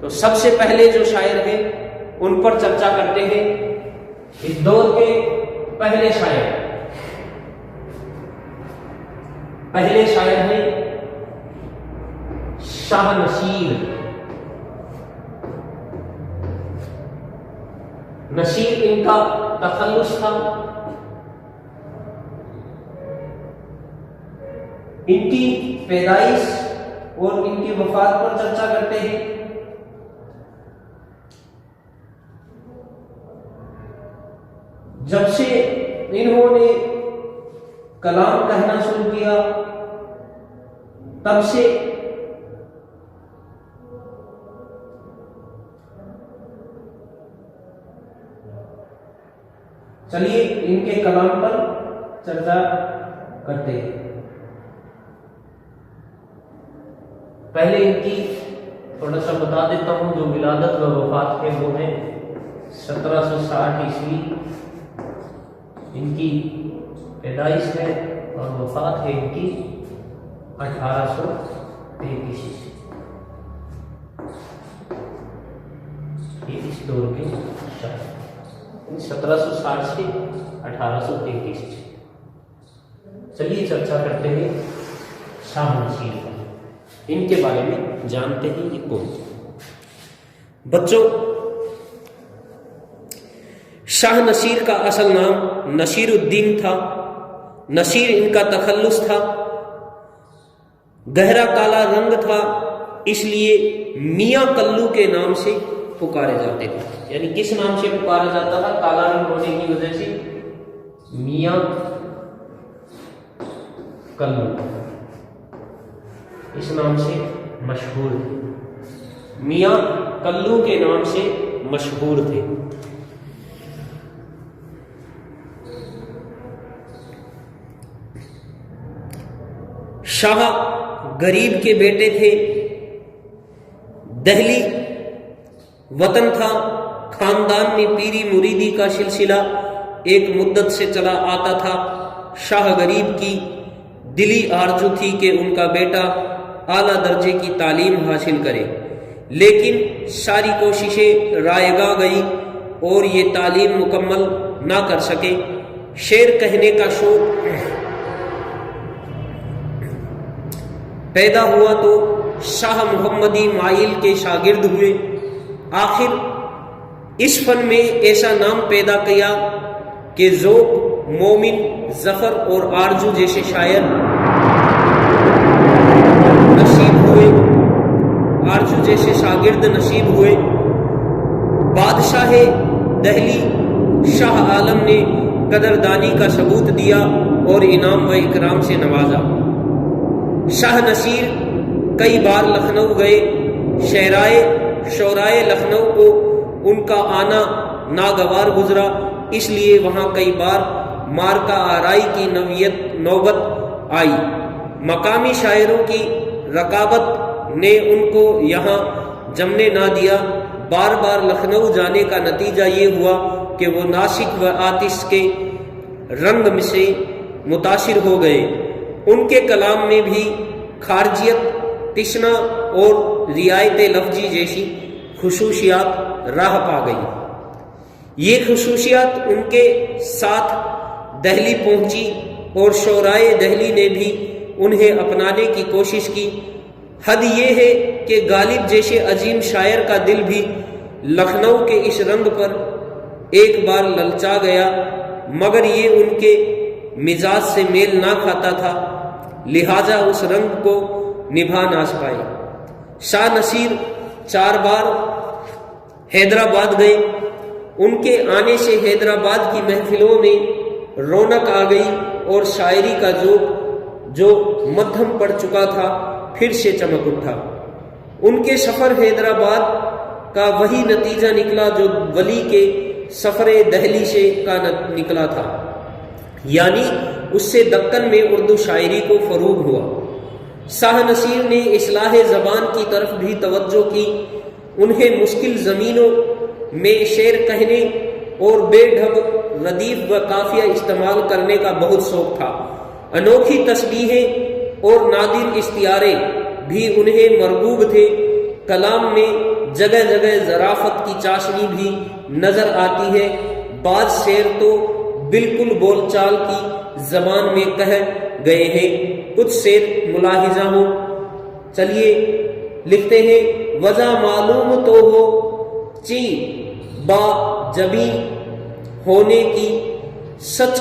تو سب سے پہلے جو شاعر ہیں ان پر چرچا کرتے ہیں۔ اس دور کے پہلے شاعر ہیں شاہ نصیر۔ نصیر ان کا تخلص تھا۔ ان کی پیدائش اور ان کی وفات پر چرچا کرتے ہیں۔ جب سے انہوں نے کلام کہنا شروع کیا تب سے چلیے ان کے کلام پر چرچا کرتے ہیں۔ پہلے ان کی تھوڑا سا بتا دیتا ہوں، جو ولادت و وفات کے وہ ہیں 1760 عیسوی ان کی پیدائش ہے، اور وفات ہے ان کی 1833 عیسوی۔ یہ اس دور کے شاعر 1760 سے 1833۔ چلیے چرچا کرتے ہیں شاہ نصیر کا، ان کے بارے میں جانتے ہیں یہ کون۔ بچوں، شاہ نصیر کا اصل نام نصیر الدین تھا۔ نصیر ان کا تخلص تھا۔ گہرا کالا رنگ تھا، اس لیے میاں کلو کے نام سے پکارے جاتے تھے۔ یعنی کس نام سے پکارا جاتا تھا؟ کالا رنگ ہونے کی وجہ سے میاں کلو اس نام سے مشہور تھے۔ میاں کلو کے نام سے مشہور تھے۔ شاہ غریب کے بیٹے تھے۔ دہلی وطن تھا۔ خاندان میں پیری مریدی کا سلسلہ ایک مدت سے چلا آتا تھا۔ شاہ غریب کی دلی آرزو تھی کہ ان کا بیٹا اعلیٰ درجے کی تعلیم حاصل کرے، لیکن ساری کوششیں رائے گاہ گئی اور یہ تعلیم مکمل نہ کر سکے۔ شعر کہنے کا شوق پیدا ہوا تو شاہ محمدی مائل کے شاگرد ہوئے۔ آخر اس فن میں ایسا نام پیدا کیا کہ ذوق، مومن، ظفر اور آرزو جیسے شاعر نصیب ہوئے، آرزو جیسے شاگرد نصیب ہوئے۔ بادشاہ دہلی شاہ عالم نے قدردانی کا ثبوت دیا اور انعام و اکرام سے نوازا۔ شاہ نصیر کئی بار لکھنؤ گئے۔ شعرائے لکھنؤ کو ان کا آنا ناگوار گزرا، اس لیے وہاں کئی بار مارکا آرائی کی نوبت آئی۔ مقامی شاعروں کی رقابت نے ان کو یہاں جمنے نہ دیا۔ بار بار لکھنؤ جانے کا نتیجہ یہ ہوا کہ وہ ناسک و آتش کے رنگ سے متاثر ہو گئے۔ ان کے کلام میں بھی خارجیت، تشنا اور رعایت لفظی جیسی خصوصیات راہ پا گئی۔ یہ خصوصیات ان کے ساتھ دہلی پہنچی اور شعرائے دہلی نے بھی انہیں اپنانے کی کوشش کی۔ حد یہ ہے کہ غالب جیسے عظیم شاعر کا دل بھی لکھنؤ کے اس رنگ پر ایک بار للچا گیا، مگر یہ ان کے مزاج سے میل نہ کھاتا تھا، لہذا اس رنگ کو نبھا نہ پائے۔ شاہ نصیر 4 بار حیدرآباد گئے۔ ان کے آنے سے حیدرآباد کی محفلوں میں رونق آ گئی اور شاعری کا ذوق جو مدھم پڑ چکا تھا پھر سے چمک اٹھا۔ ان کے سفر حیدرآباد کا وہی نتیجہ نکلا جو ولی کے سفر دہلی سے کا نکلا تھا، یعنی اس سے دکن میں اردو شاعری کو فروغ ہوا۔ شاہ نصیر نے اصلاح زبان کی طرف بھی توجہ کی۔ انہیں مشکل زمینوں میں شعر کہنے اور بے ڈھب ردیف و قافیہ استعمال کرنے کا بہت شوق تھا۔ انوکھی تشبیہیں اور نادر استعارے بھی انہیں مرغوب تھے۔ کلام میں جگہ جگہ ظرافت کی چاشنی بھی نظر آتی ہے، بعض شعر تو بالکل بول چال کی زبان میں کہہ گئے ہیں، کچھ شعر ملاحظہ ہو۔ چلیے لکھتے ہیں، وجہ معلوم تو ہو چی با جبی ہونے کی، سچ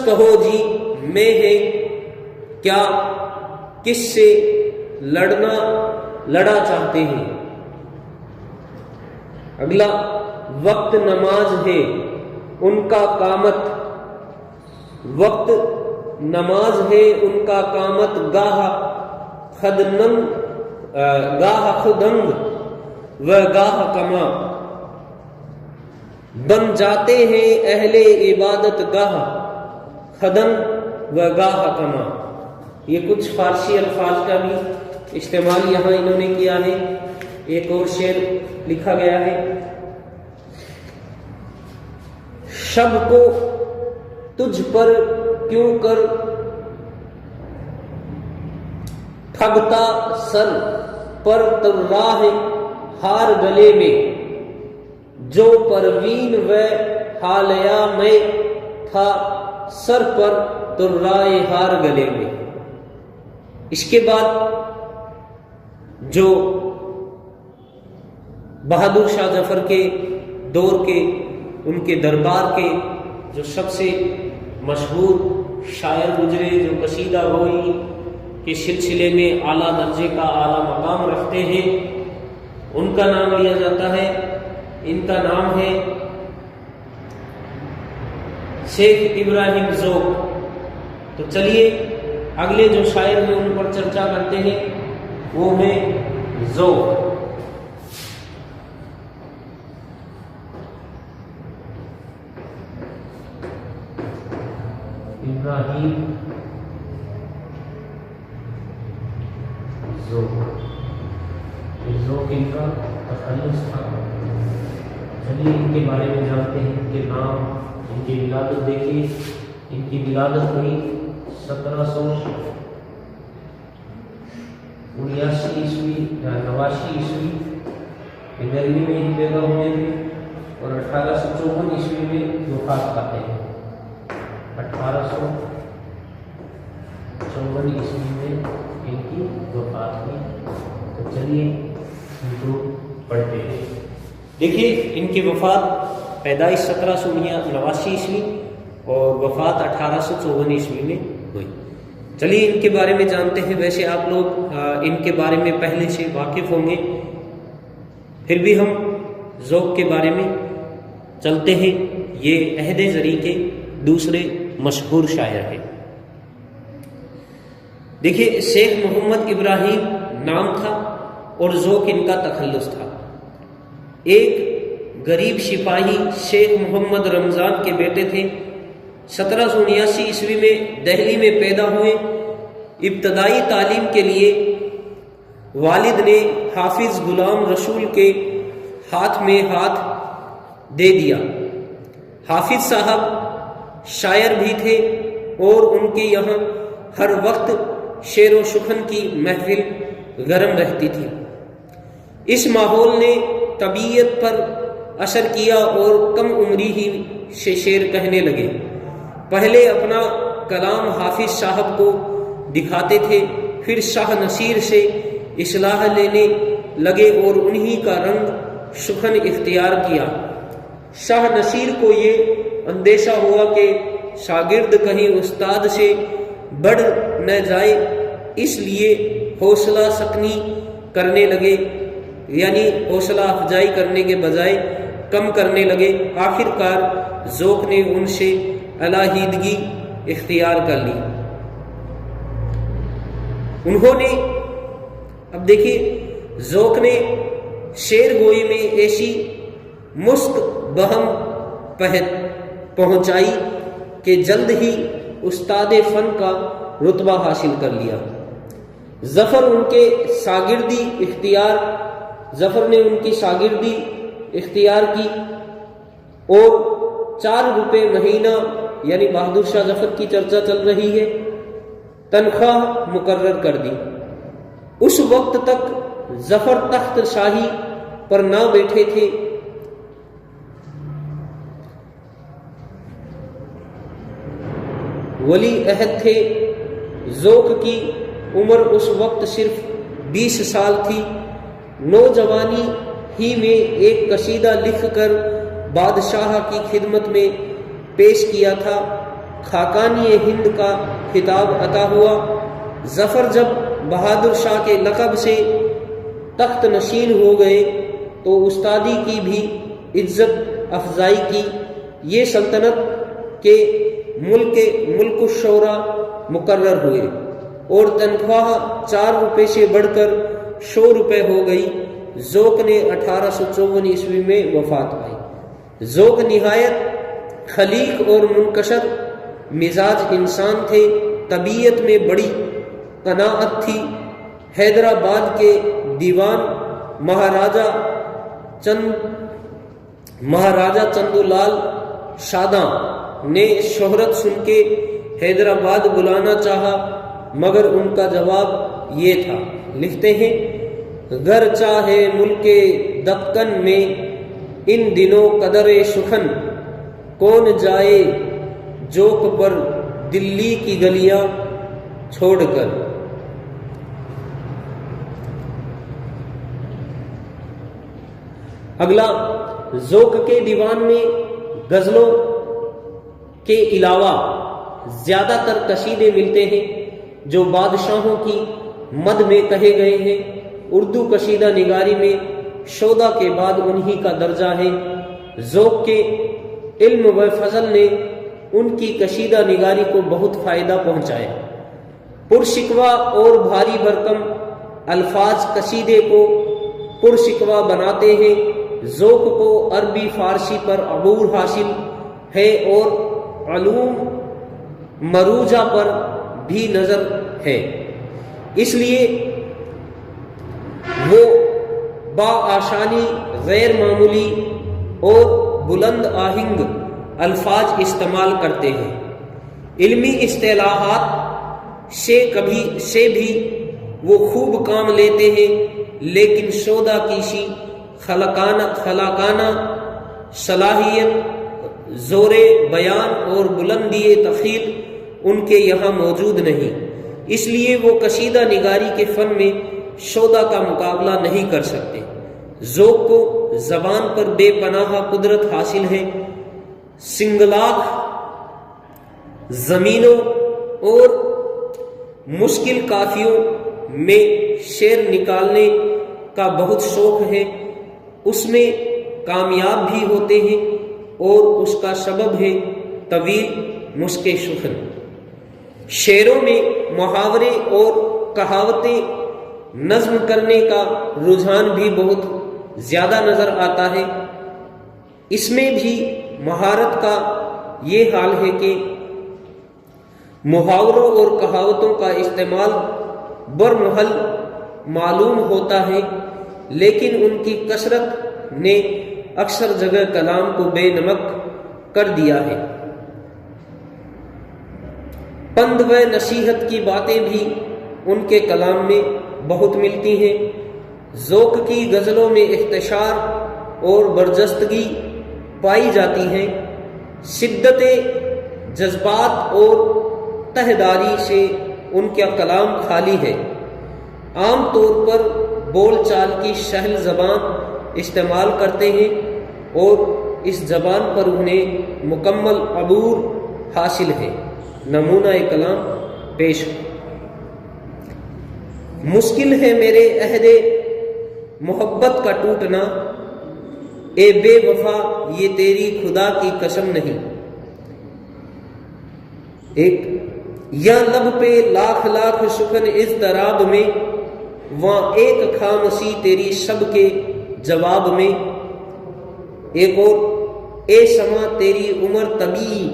کہو جی میں ہے کیا، کس سے لڑا چاہتے ہیں۔ اگلا، وقت نماز ہے ان کا قامت، وقت نماز ہے ان کا قامت، گاہ خدنگ و گاہ کما، بن جاتے ہیں اہل عبادت گاہ خدنگ و گاہ کما۔ یہ کچھ فارسی الفاظ کا بھی استعمال یہاں انہوں نے کیا ہے۔ ایک اور شعر لکھا گیا ہے، شب کو تجھ پر کیوں کر ٹھگتا سر پر تراہ ہار گلے میں، جو پروین و حالیہ میں تھا سر پر ترائے ہار گلے میں۔ اس کے بعد جو بہادر شاہ ظفر کے دور کے، ان کے دربار کے جو سب سے مشہور شاعر گزرے، جو قصیدہ گوئی کے سلسلے میں اعلیٰ درجے کا اعلیٰ مقام رکھتے ہیں، ان کا نام لیا جاتا ہے۔ ان کا نام ہے شیخ ابراہیم ذوق۔ تو چلیے اگلے جو شاعر ہیں ان پر چرچا کرتے ہیں، وہ ہیں ذوق۔ ابراہیم ذوق ان کا تخلص تھا۔ چلیے ان کے بارے میں جانتے ہیں، ان کے نام، ان کی ولادت دیکھیے۔ ان کی ولادت ہوئی 1789 عیسوی یا 89 عیسوی میں، دہلی میں ہی پیدا ہوئے تھے، اور 1854 عیسوی میں وفات پاتے ہیں۔ 1854 عیسوی میں ان کی وفات ہوئی۔ تو چلیے ان کو پڑھتے ہیں۔ دیکھیے ان کی وفات، پیدائش 1789 عیسوی اور وفات 1854 عیسوی میں ہوئی۔ چلیے ان کے بارے میں جانتے ہیں۔ ویسے آپ لوگ ان کے بارے میں پہلے سے واقف ہوں گے، پھر بھی ہم ذوق کے بارے میں چلتے ہیں۔ یہ عہد زری کے دوسرے مشہور شاعر ہیں۔ دیکھیے شیخ محمد ابراہیم نام تھا اور ذوق ان کا تخلص تھا۔ ایک غریب سپاہی شیخ محمد رمضان کے بیٹے تھے۔ 1779 عیسوی میں دہلی میں پیدا ہوئے۔ ابتدائی تعلیم کے لیے والد نے حافظ غلام رسول کے ہاتھ میں ہاتھ دے دیا۔ حافظ صاحب شاعر بھی تھے اور ان کے یہاں ہر وقت شعر و شکن کی محفل گرم رہتی تھی۔ اس ماحول نے طبیعت پر اثر کیا اور کم عمری ہی سے شعر کہنے لگے۔ پہلے اپنا کلام حافظ صاحب کو دکھاتے تھے، پھر شاہ نصیر سے اصلاح لینے لگے اور انہی کا رنگ شکن اختیار کیا۔ شاہ نصیر کو یہ اندیشہ ہوا کہ شاگرد کہیں استاد سے بڑھ نہ جائے، اس لیے حوصلہ سکنی کرنے لگے، یعنی حوصلہ افزائی کرنے کے بجائے کم کرنے لگے۔ آخر کار ذوق نے ان سے علیحدگی اختیار کر لی۔ انہوں نے، اب دیکھیے، ذوق نے شعر گوئی میں ایسی مشق بہم پہنچائی کہ جلد ہی استاد فن کا رتبہ حاصل کر لیا۔ ظفر نے ان کی شاگردی اختیار کی اور 4 روپے مہینہ، یعنی بہادر شاہ ظفر کی چرچا چل رہی ہے، تنخواہ مقرر کر دی۔ اس وقت تک ظفر تخت شاہی پر نہ بیٹھے تھے، ولی عہد تھے، ذوق کی عمر اس وقت صرف 20 سال تھی، نوجوانی ہی میں ایک قصیدہ لکھ کر بادشاہ کی خدمت میں پیش کیا تھا، خاقانی ہند کا خطاب عطا ہوا۔ ظفر جب بہادر شاہ کے لقب سے تخت نشین ہو گئے تو استادی کی بھی عزت افزائی کی، یہ سلطنت کے ملک الشورا مقرر ہوئے اور تنخواہ 4 روپے سے بڑھ کر 100 روپے ہو گئی۔ ذوق نے 1854 عیسوی میں وفات پائی۔ ذوق نہایت خلیق اور منکسر مزاج انسان تھے، طبیعت میں بڑی قناعت تھی۔ حیدرآباد کے دیوان مہاراجہ چندو لال شاداں نے شہرت سن کے حیدرآباد بلانا چاہا، مگر ان کا جواب یہ تھا، لکھتے ہیں، گر چاہے ملک دکن میں ان دنوں قدر سخن، کون جائے جوک پر دلی کی گلیاں چھوڑ کر۔ اگلا، ذوق کے دیوان میں غزلوں کے علاوہ زیادہ تر قصیدے ملتے ہیں جو بادشاہوں کی مد میں کہے گئے ہیں۔ اردو قصیدہ نگاری میں شودا کے بعد انہی کا درجہ ہے۔ ذوق کے علم و فضل نے ان کی قصیدہ نگاری کو بہت فائدہ پہنچایا۔ پرشکوہ اور بھاری بھرکم الفاظ قصیدے کو پرشکوہ بناتے ہیں۔ ذوق کو عربی فارسی پر عبور حاصل ہے اور علوم مروجہ پر بھی نظر ہے، اس لیے وہ بآسانی غیر معمولی اور بلند آہنگ الفاظ استعمال کرتے ہیں۔ علمی اصطلاحات سے بھی وہ خوب کام لیتے ہیں، لیکن شودا کی سی خلاقانہ صلاحیت، زور بیان اور بلندی تخیل ان کے یہاں موجود نہیں، اس لیے وہ قصیدہ نگاری کے فن میں شودا کا مقابلہ نہیں کر سکتے۔ ذوق کو زبان پر بے پناہ قدرت حاصل ہے، سنگلاخ زمینوں اور مشکل قافیوں میں شعر نکالنے کا بہت شوق ہے، اس میں کامیاب بھی ہوتے ہیں اور اس کا سبب ہے طویل مشق سخن۔ شعروں میں محاورے اور کہاوتیں نظم کرنے کا رجحان بھی بہت زیادہ نظر آتا ہے۔ اس میں بھی مہارت کا یہ حال ہے کہ محاوروں اور کہاوتوں کا استعمال برمحل معلوم ہوتا ہے، لیکن ان کی کثرت نے اکثر جگہ کلام کو بے نمک کر دیا ہے۔ پند و نصیحت کی باتیں بھی ان کے کلام میں بہت ملتی ہیں۔ ذوق کی غزلوں میں اختصار اور برجستگی پائی جاتی ہے، شدت جذبات اور تہداری سے ان کا کلام خالی ہے۔ عام طور پر بول چال کی سہل زبان استعمال کرتے ہیں اور اس زبان پر انہیں مکمل عبور حاصل ہے۔ نمونہ کلام پیش۔ مشکل ہے میرے عہد محبت کا ٹوٹنا، اے بے وفا یہ تیری خدا کی قسم نہیں۔ ایک، یا لب پہ لاکھ لاکھ سخن اضطراب میں، وہاں ایک خاموشی تیری شب کے جواب میں۔ ایک اور، اے سما تیری عمر طبیعی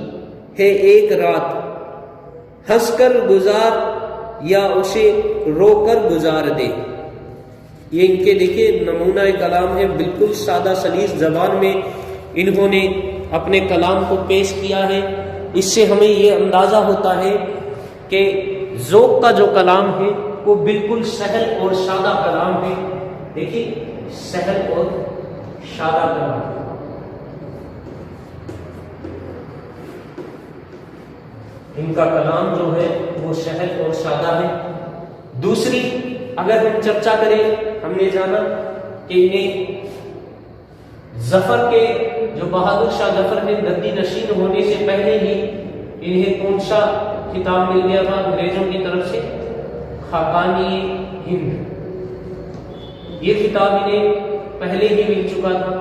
ہے ایک رات، ہنس کر گزار یا اسے رو کر گزار دے۔ یہ ان کے دیکھیے نمونہ کلام ہے، بالکل سادہ سلیس زبان میں انہوں نے اپنے کلام کو پیش کیا ہے۔ اس سے ہمیں یہ اندازہ ہوتا ہے کہ ذوق کا جو کلام ہے وہ بالکل سہل اور سادہ کلام ہے۔ دیکھیے سہل اور شادہ کلام، ان کا کلام جو ہے وہ سہل اور سادہ ہے۔ دوسری اگر ہم چرچا کریں، ہم نے جانا کہ انہیں ظفر کے جو بہادر شاہ ظفر نے گدی نشین ہونے سے پہلے ہی انہیں کون سا خطاب مل گیا تھا انگریزوں کی طرف سے؟ خاقانی ہند، یہ خطاب انہیں پہلے ہی مل چکا تھا۔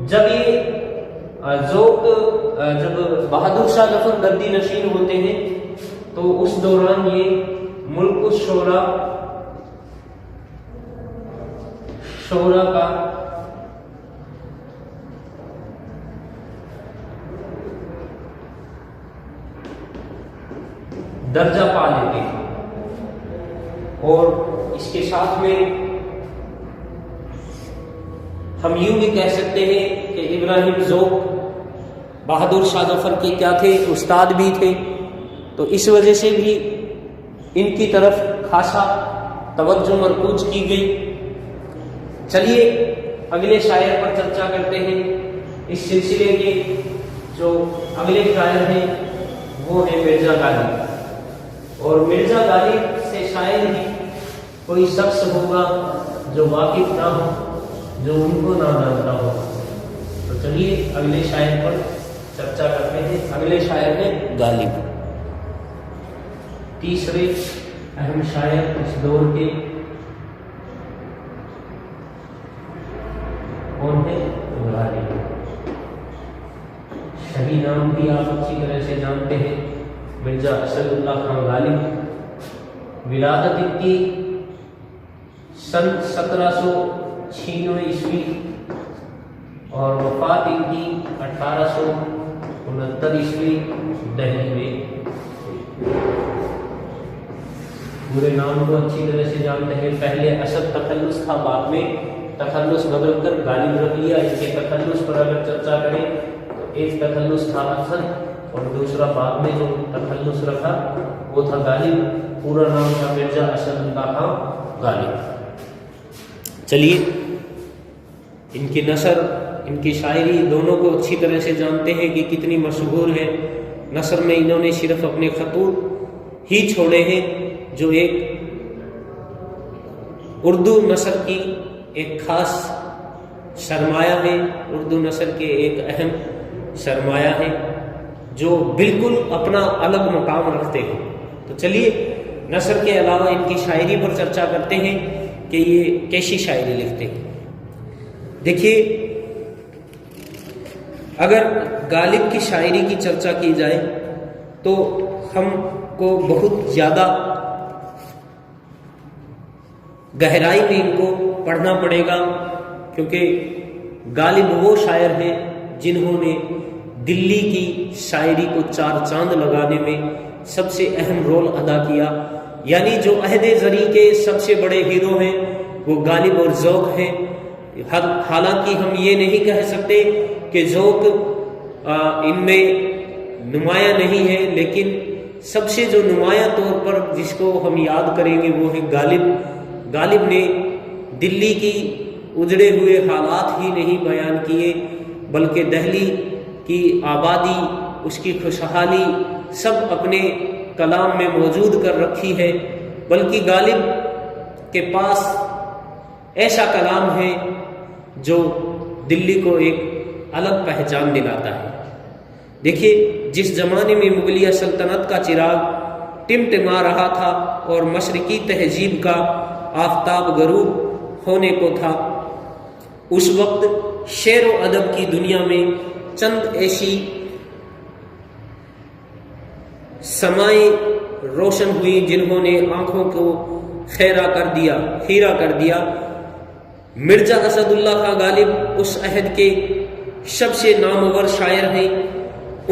جب یہ جب بہادر شاہ ظفر گدی نشین ہوتے ہیں تو اس دوران یہ ملک الشورا کا درجہ پا لیتے ہیں، اور اس کے ساتھ میں ہم یوں بھی کہہ سکتے ہیں کہ ابراہیم ذوق بہادر شاہ ظفر کے کیا تھے؟ استاد بھی تھے، تو اس وجہ سے بھی ان کی طرف خاصا توجہ مرکوز کی گئی۔ چلیے اگلے شاعر پر چرچا کرتے ہیں۔ اس سلسلے کے جو اگلے شاعر ہیں وہ ہیں مرزا غالب، اور مرزا غالب سے شاید ہی کوئی شخص ہوگا جو واقف نہ ہو، جو ان کو نہ جانتا ہو۔ تو چلیے اگلے شاعر پر چرچا کرتے ہیں۔ اگلے شاعر ہیں غالب، تیسرے اہم شاعر اس دور کے کون ہے؟ غالب۔ شہید نام بھی آپ اچھی طرح سے جانتے ہیں، مرزا اسد اللہ خان غالب۔ ولادت ان کی سن 1796 عیسوی اور وفات ان کی 1869 عیسوی دہلی میں۔ پورے نام کو اچھی طرح سے جانتے ہیں۔ پہلے اسد تخلص تھا، بعد میں تخلص بدل کر غالب رکھ لیا۔ اس کے تخلص پر اگر چرچا کریں تو ایک تخلص تھا اسد، اور دوسرا بعد میں جو تخلص رکھا وہ تھا غالب۔ پورا نام تھا مرزا اسد اللہ خان غالب۔ چلیے ان کی نثر، ان کی شاعری دونوں کو اچھی طرح سے جانتے ہیں کہ کتنی مشہور ہے۔ نثر میں انہوں نے صرف اپنے خطوط ہی چھوڑے ہیں جو ایک اردو نثر کی ایک خاص سرمایہ ہے، اردو نثر کے ایک اہم سرمایہ ہے جو بالکل اپنا الگ مقام رکھتے ہیں۔ تو چلیے نثر کے علاوہ ان کی شاعری پر چرچا کرتے ہیں کہ یہ کیسی شاعری لکھتے ہیں۔ دیکھیے اگر غالب کی شاعری کی چرچا کی جائے تو ہم کو بہت زیادہ گہرائی میں ان کو پڑھنا پڑے گا، کیونکہ غالب وہ شاعر ہیں جنہوں نے دلی کی شاعری کو چار چاند لگانے میں سب سے اہم رول ادا کیا۔ یعنی جو عہد زری کے سب سے بڑے ہیرو ہیں وہ غالب اور ذوق ہیں۔ حالانکہ ہم یہ نہیں کہہ سکتے کہ ذوق ان میں نمایاں نہیں ہے، لیکن سب سے جو نمایاں طور پر جس کو ہم یاد کریں گے وہ ہے غالب۔ غالب نے دلی کی اجڑے ہوئے حالات ہی نہیں بیان کیے، بلکہ دہلی کی آبادی، اس کی خوشحالی سب اپنے کلام میں موجود کر رکھی ہے۔ بلکہ غالب کے پاس ایسا کلام ہے جو دلی کو ایک الگ پہچان دلاتا ہے۔ دیکھیے جس زمانے میں مغلیہ سلطنت کا چراغ ٹمٹما رہا تھا اور مشرقی تہذیب کا آفتاب غروب ہونے کو تھا، اس وقت شعر و ادب کی دنیا میں چند ایسی سمائیں روشن ہوئی جنہوں نے آنکھوں کو خیرہ کر دیا۔ مرزا اسد اللہ خان غالب اس عہد کے سب سے نامور شاعر ہیں۔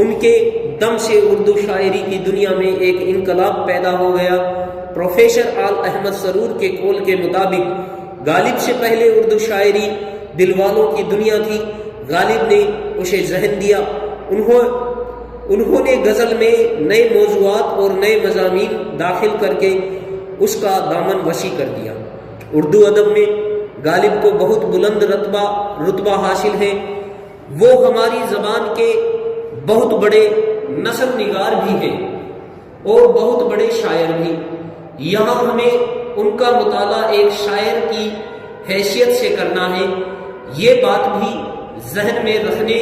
ان کے دم سے اردو شاعری کی دنیا میں ایک انقلاب پیدا ہو گیا۔ پروفیسر آل احمد سرور کے قول کے مطابق غالب سے پہلے اردو شاعری دل والوں کی دنیا تھی، غالب نے اسے ذہن دیا۔ انہوں نے غزل میں نئے موضوعات اور نئے مضامین داخل کر کے اس کا دامن وسیع کر دیا۔ اردو ادب میں غالب کو بہت بلند رتبہ حاصل ہے، وہ ہماری زبان کے بہت بڑے نثر نگار بھی ہیں اور بہت بڑے شاعر بھی۔ یہاں ہمیں ان کا مطالعہ ایک شاعر کی حیثیت سے کرنا ہے۔ یہ بات بھی ذہن میں رکھنے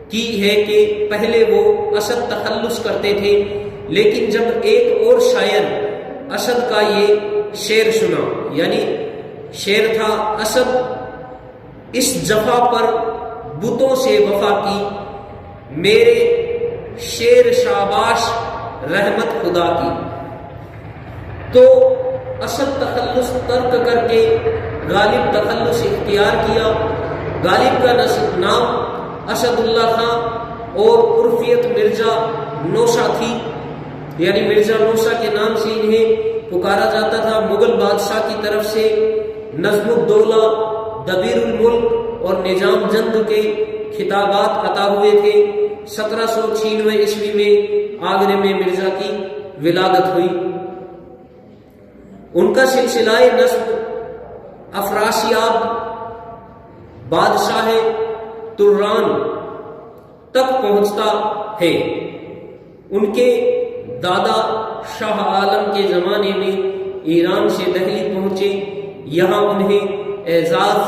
کی ہے کہ پہلے وہ اسد تخلص کرتے تھے، لیکن جب ایک اور شاعر اسد کا یہ شعر سنا، یعنی شعر تھا اسد اس جفا پر بتوں سے وفا کی، میرے شعر شاباش رحمت خدا کی، تو اسد تخلص ترک کر کے غالب تخلص اختیار کیا۔ غالب کا نام اسد اللہ خان اور عرفیت مرزا نوشہ تھی، یعنی مرزا نوشہ کے نام سے انہیں پکارا جاتا تھا۔ مغل بادشاہ کی طرف سے نظم الدولہ، دبیر الملک اور نظام جند کے خطابات عطا ہوئے تھے۔ 1796 عیسوی میں آگرے میں مرزا کی ولادت ہوئی۔ ان کا سلسلہ نسب افراسیاب بادشاہ تران تک پہنچتا ہے۔ ان کے دادا شاہ عالم کے زمانے میں ایران سے دہلی پہنچے، یہاں انہیں اعزاز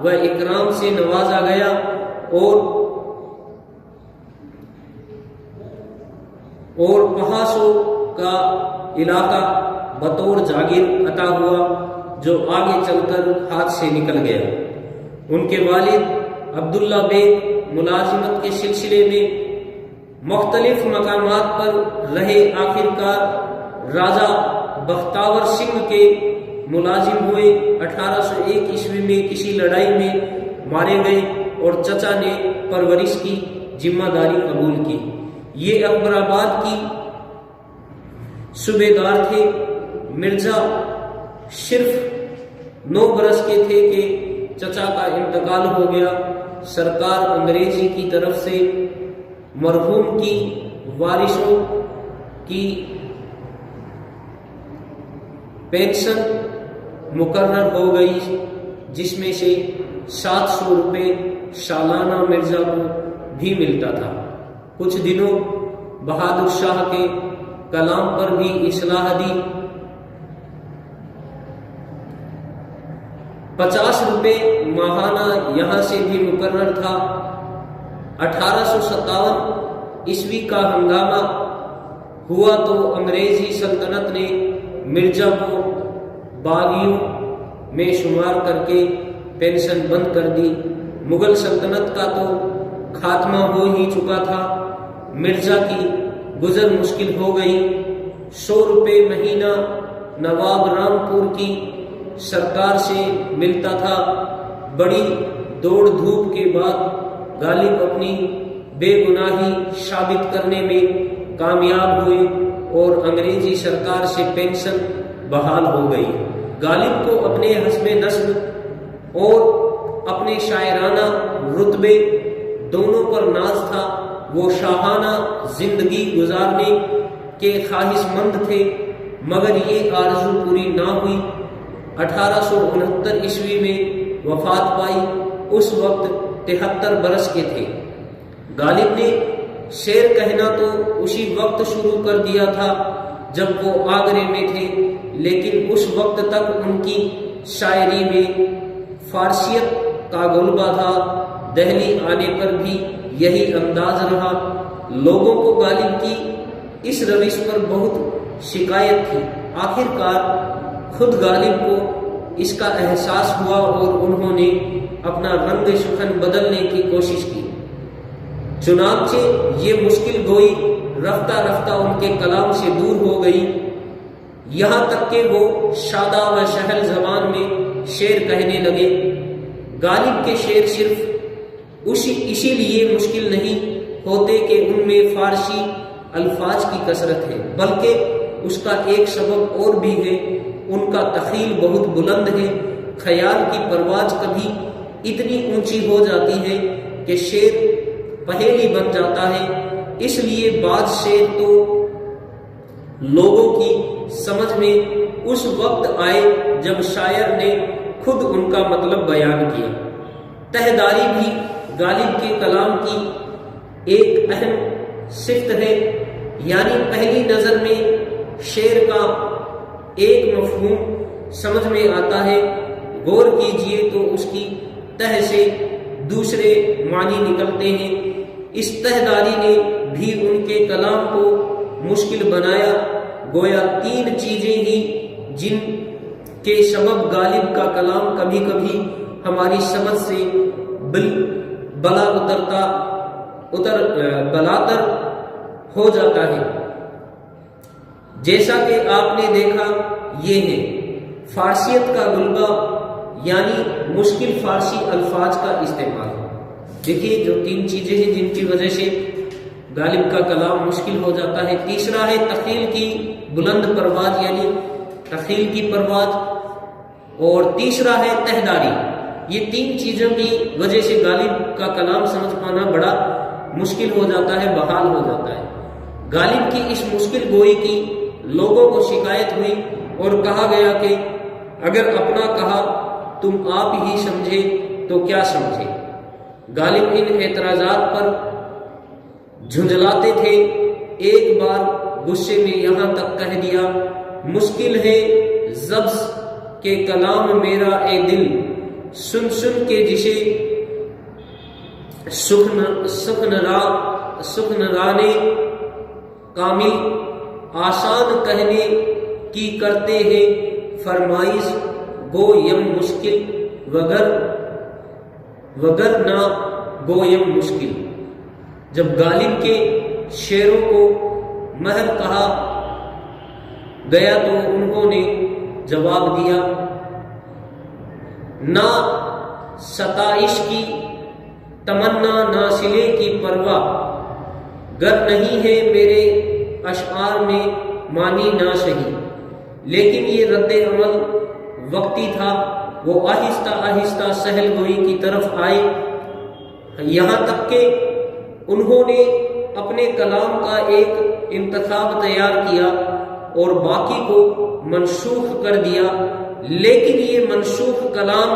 و اکرام سے نوازا گیا اور پہاسو کا علاقہ بطور جاگیر عطا ہوا، جو آگے چل کر ہاتھ سے نکل گیا۔ ان کے والد عبداللہ بیگ ملازمت کے سلسلے میں مختلف مقامات پر رہے، آخر کار راجہ بختاور سنگھ کے ملازم ہوئے۔ 1801 عیسوی میں کسی لڑائی میں مارے گئے اور چچا نے پرورش کی ذمہ داری قبول کی۔ یہ اکبر آباد کی صوبیدار تھے۔ مرزا صرف 9 برس کے تھے کہ چچا کا انتقال ہو گیا۔ سرکار انگریزی کی طرف سے مرحوم کی وارثوں کی پینشن مقرر ہو گئی، جس میں سے 700 روپے سالانہ مرزا کو بھی ملتا تھا۔ کچھ دنوں بہادر شاہ کے کلام پر بھی اصلاح دی۔ 50 روپے ماہانہ یہاں سے بھی مقرر تھا۔ 1857 عیسوی کا ہنگامہ ہوا تو انگریزی سلطنت نے مرزا کو باغیوں میں شمار کر کے پینشن بند کر دی۔ مغل سلطنت کا تو خاتمہ ہو ہی چکا تھا، مرزا کی گزر مشکل ہو گئی۔ 100 روپے مہینہ نواب رام پور کی سرکار سے ملتا تھا۔ بڑی دوڑ دھوپ کے بعد غالب اپنی بے گناہی ثابت کرنے میں کامیاب ہوئے اور انگریزی سرکار سے پینشن بحال ہو گئی۔ غالب کو اپنے حسب نسب اور اپنے شاعرانہ رتبے دونوں پر ناز تھا۔ وہ شاہانہ زندگی گزارنے کے خواہش مند تھے، مگر یہ آرزو پوری نہ ہوئی۔ 1869 عیسوی میں وفات پائی، اس وقت 73 برس کے تھے۔ غالب نے شعر کہنا تو اسی وقت شروع کر دیا تھا جب وہ آگرے میں تھے، لیکن اس وقت تک ان کی شاعری میں فارسیت کا غلبہ تھا۔ دہلی آنے پر بھی یہی انداز رہا۔ لوگوں کو غالب کی اس روش پر بہت شکایت تھی۔ آخر کار خود غالب کو اس کا احساس ہوا اور انہوں نے اپنا رنگ سخن بدلنے کی کوشش کی۔ چنانچہ یہ مشکل گوئی رفتہ رفتہ ان کے کلام سے دور ہو گئی، یہاں تک کہ وہ شادہ و شہل زبان میں شعر کہنے لگے۔ غالب کے شعر صرف اسی لیے مشکل نہیں ہوتے کہ ان میں فارسی الفاظ کی کثرت ہے، بلکہ اس کا ایک سبب اور بھی ہے، ان کا تخیل بہت بلند ہے۔ خیال کی پرواز کبھی اتنی اونچی ہو جاتی ہے کہ شعر پہیلی بن جاتا ہے۔ اس لیے بعض شعر تو لوگوں کی سمجھ میں اس وقت آئے جب شاعر نے خود ان کا مطلب بیان کیا۔ تہداری بھی غالب کے کلام کی ایک اہم صفت ہے، یعنی پہلی نظر میں شعر کا ایک مفہوم سمجھ میں آتا ہے، غور کیجئے تو اس کی تہ سے دوسرے معنی نکلتے ہیں۔ اس تہداری نے بھی ان کے کلام کو مشکل بنایا، گویا تین چیزیں ہی جن کے سبب غالب کا کلام کبھی کبھی ہماری سمجھ سے بلاتر ہو جاتا ہے۔ جیسا کہ آپ نے دیکھا، یہ ہے فارسیت کا غلبہ، یعنی مشکل فارسی الفاظ کا استعمال۔ دیکھیے جو تین چیزیں ہیں جن کی وجہ سے غالب کا کلام مشکل ہو جاتا ہے۔ تیسرا ہے تخیل کی بلند پرواز، یعنی تخیل کی پرواز، اور تیسرا ہے تہداری۔ یہ تین چیزوں کی وجہ سے غالب کا کلام سمجھ پانا بڑا مشکل ہو جاتا ہے، بحال ہو جاتا ہے۔ غالب کی اس مشکل گوئی کی لوگوں کو شکایت ہوئی اور کہا گیا کہ اگر اپنا کہا تم آپ ہی سمجھے تو کیا سمجھے۔ غالب ان اعتراضات پر جھنجھلاتے تھے۔ ایک بار غصے میں یہاں تک کہہ دیا، مشکل ہے ضبط کے کلام میرا اے دل، سن سن کے جسے سخنرانے کامل آسان کہنے کی کرتے ہیں فرمائش، گو یم مشکل وگر نہ گو یم مشکل۔ جب غالب کے شعروں کو مہر کہا گیا تو انہوں نے جواب دیا، نہ ستائش کی تمنا نہ صلے کی پرواہ، گر نہیں ہے میرے اشعار میں معنی نہ صحیح۔ لیکن یہ رد عمل وقتی تھا، وہ آہستہ آہستہ سہل گوئی کی طرف آئے، یہاں تک کہ انہوں نے اپنے کلام کا ایک انتخاب تیار کیا اور باقی کو منسوخ کر دیا، لیکن یہ منسوخ کلام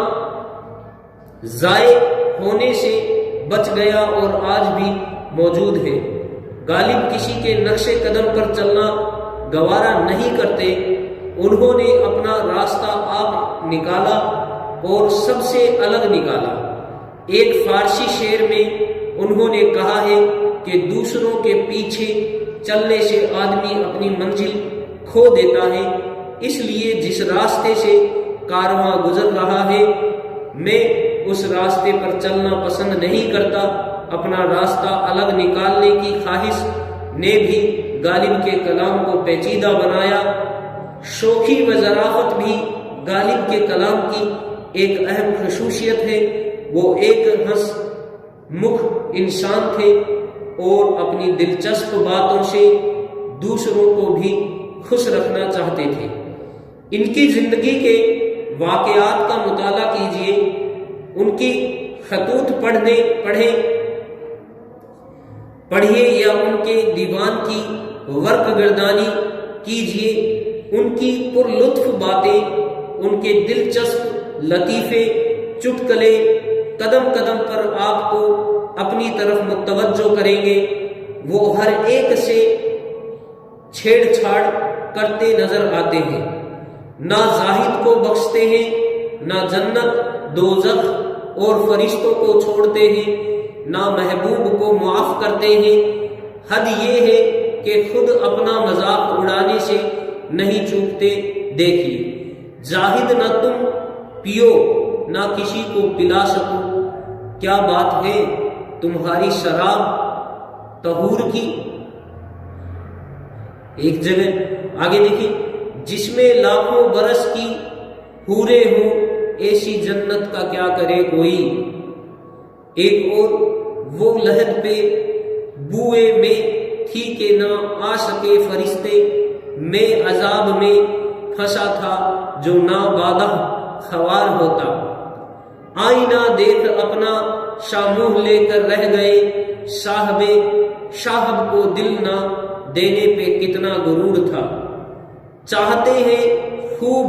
ضائع ہونے سے بچ گیا اور آج بھی موجود ہے۔ غالب کسی کے نقش قدم پر چلنا گوارا نہیں کرتے، انہوں نے اپنا راستہ آپ نکالا اور سب سے الگ نکالا۔ ایک فارسی شعر میں انہوں نے کہا ہے کہ دوسروں کے پیچھے چلنے سے آدمی اپنی منزل کھو دیتا ہے، اس لیے جس راستے سے کارواں گزر رہا ہے میں اس راستے پر چلنا پسند نہیں کرتا۔ اپنا راستہ الگ نکالنے کی خواہش نے بھی غالب کے کلام کو پیچیدہ بنایا۔ شوخی و ظرافت بھی غالب کے کلام کی ایک اہم خصوصیت ہے۔ وہ ایک ہنس مکھ انسان تھے اور اپنی دلچسپ باتوں سے دوسروں کو بھی خوش رکھنا چاہتے تھے۔ ان کی زندگی کے واقعات کا مطالعہ کیجیے، ان کی خطوط پڑھیے یا ان کے دیوان کی ورق گردانی کیجیے۔ ان کی پر لطف باتیں، ان کے دلچسپ لطیفے چٹکلے قدم قدم پر آپ کو اپنی طرف متوجہ کریں گے۔ وہ ہر ایک سے چھیڑ چھاڑ کرتے نظر آتے ہیں، نہ زاہد کو بخشتے ہیں، نہ جنت دوزخ اور فرشتوں کو چھوڑتے ہیں، نہ محبوب کو معاف کرتے ہیں۔ حد یہ ہے کہ خود اپنا مذاق اڑانے سے نہیں چوکتے۔ دیکھیے زاہد نہ تم پیو نہ کسی کو پلا سکو، کیا بات ہے تمہاری شراب طہور کی۔ ایک جگہ آگے دیکھیے، جس میں لاکھوں برس کی حوریں ہوں، ایسی جنت کا کیا کرے کوئی۔ ایک اور، وہ لحد پہ بوئے میں تھی کہ نہ آ سکے فرشتے، میں عذاب میں پھنسا تھا جو نہ بادہ خوار ہوتا۔ آئینہ دیکھ اپنا شاموہ لے کر رہ گئے، صاحب کو دل نہ دینے پہ کتنا غرور تھا۔ چاہتے ہیں خوب